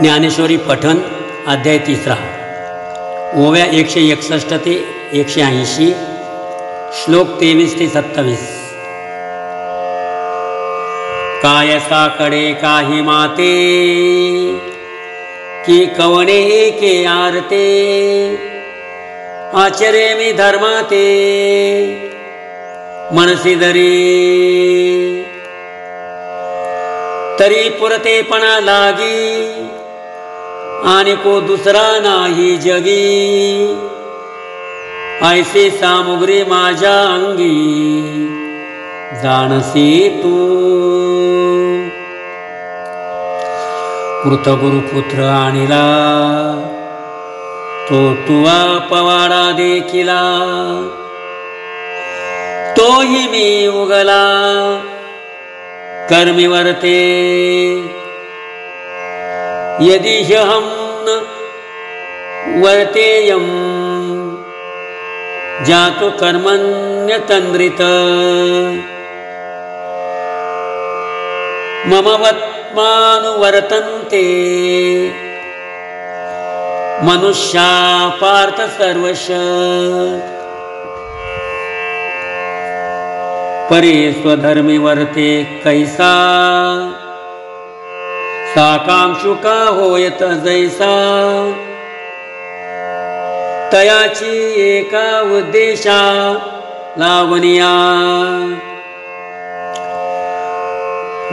ज्ञानेश्वरी पठण अध्याय 3 ओव्या 161 ते 180 श्लोक 23 ते 27। काय साकडे काही माते की कवणे एके आरते आचरे मी धर्माते मनसी तरी पुरतेपणा लागी आणि को दुसरा नाही जगी ऐसे सामुग्री माझ्या अंगी जाणसी तू। कृतगुरुपुत्र आणिला तो तुवा पवाडा देखिला तोही मी उगला कर्मी वर्ते यदि ह्यहं न वर्तेयं जातु कर्मण्यतन्द्रित मम वत्मानुवर्तन्ते मनुष्या पार्थ सर्वश। परे स्वधर्मी वर्ते कैसा साकांक्षुका होयत जैसा तयाची एका उद्देशा लावनिया।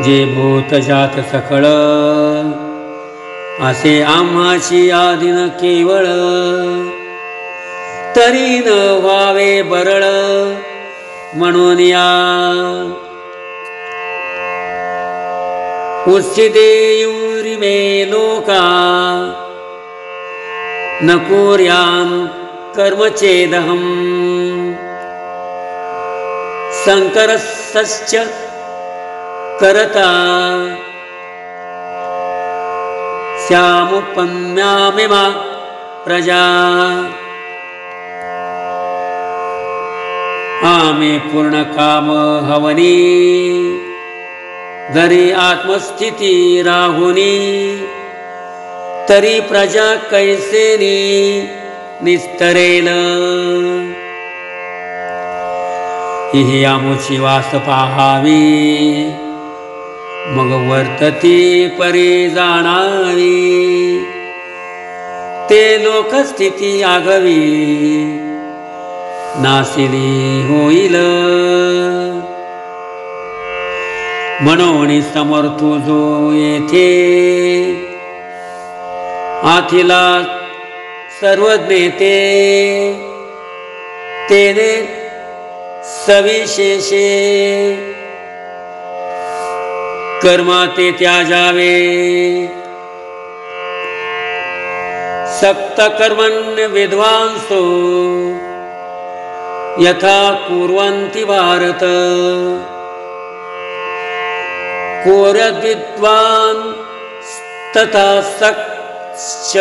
जे भूत जात सकळ असे आम्हाची आदिन केवळ तरी न व्हावे बरळ म्हणून या। उच्चिदेयुरी मे लोका न कुर्याम कर्मचेदहम संकरसश्च करता स्यामुपम्यामिमा प्रजा। आमे पूर्ण काम हवनी जरी आत्मस्थिती राहुनी तरी प्रजा कैसेनी निस्तरेल। ही आमुची वास पाहावी मग वर्तती परी जाणावी ते लोकस्थिती आगवी नासिली होईल। म्हणून समर्थू जो येथे आथिला सर्वज्ञेते तेने सविशेषे कर्मा ते त्याजावे सक्त कर्मण्य विद्वांसो यथा कुर्वन्ति भारत। कोरद्विद्वान् तथा सक्तश्च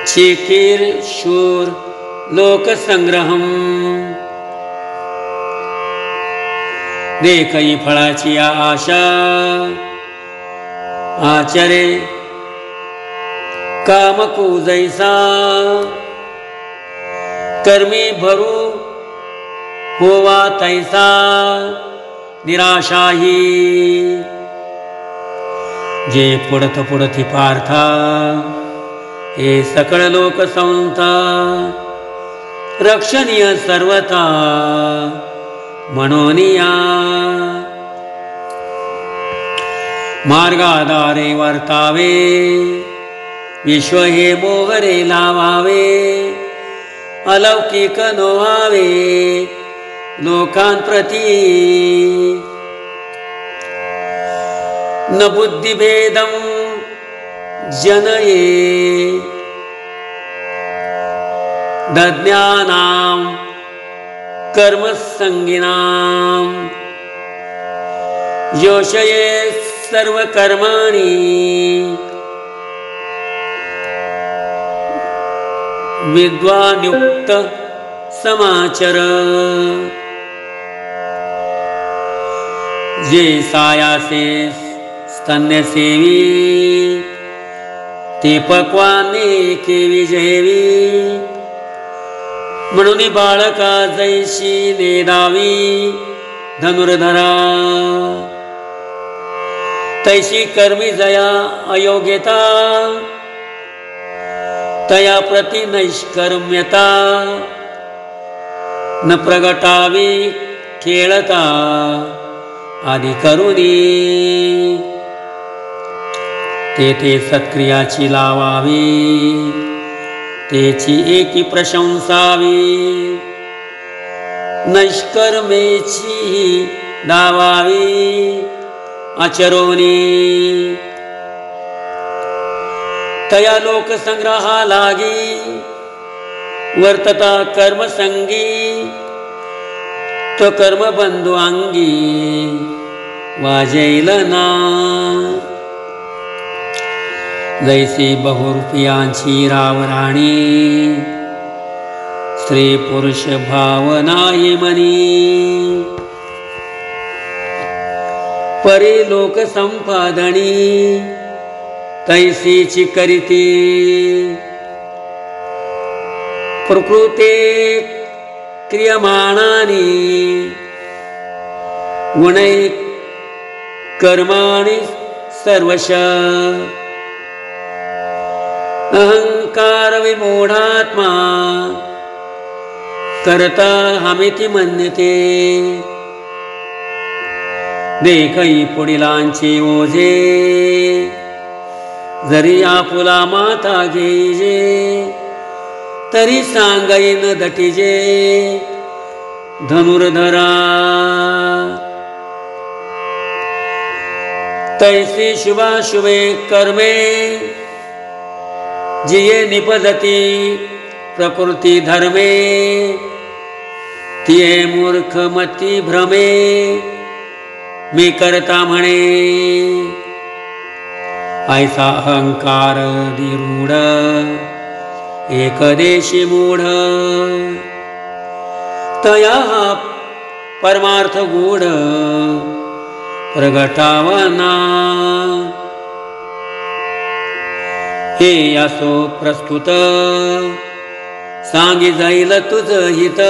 चिकीर्षुर् लोकसंग्रहम्। देखई फळाची आशा आचरे कामकू जैसा कर्मी भरू होवा तैसा निराशाही। जे पुढती पार्था हे सकळ लोक संता रक्षणीय सर्वता म्हणूनिया। मार्गादारे वर्तावे विश्व हे मोहरे लावावे अलौकिक नोहावे लोकांप्रती न बुद्धिभेदं जनये दज्ञानां कर्मसंगिनां योषये सर्वकर्माणि विद्वान्युक्त समाचर। जे सायासे स्तन्य सेवी ते पक्वाने केवी जेवी म्हणून बाळका जैशी नेदावी धनुर्धरा तैशी कर्मी जया अयोग्यता तया प्रति नैष्कर्म्यता न प्रगटावी खेळता आदि करुणी तेथे सत्क्रियाची लावावी तेची एकी प्रशंसावी नैष्कर्मेची दावावी आचरोनी तया लोकसंग्रहा लागी वर्तता कर्मसंगी तो कर्मबंधू अंगी वाजेल ना जैसी बहुरूपियांची रावराणी स्त्री पुरुष भावना मनी परी लोक संपादनी तैसीची करीती प्रकृते क्रियमाणानी गुणै कर्माणि सर्वश अहंकार विमूढात्मा करता हमिति मन्यते देखै पुढिलांचे ओझे जरी आपुला माता घेजे तरी सांगैन दटिजे धनुर्धरा तैसी शुभाशुभे कर्मे जिये निपदती प्रकृती धर्मे तिये मूर्खमती भ्रमे मी करता म्हणे ऐसा अहंकार दिरूढ एकदेशी मूढ तया परमार्थ गूढ प्रगटावना हे यासो प्रस्तुत सांगी जाईल तुझ हित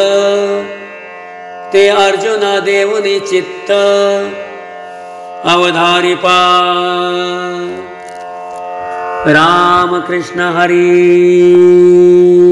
ते अर्जुना देऊनी चित्त अवधारी पा राम कृष्ण हरी।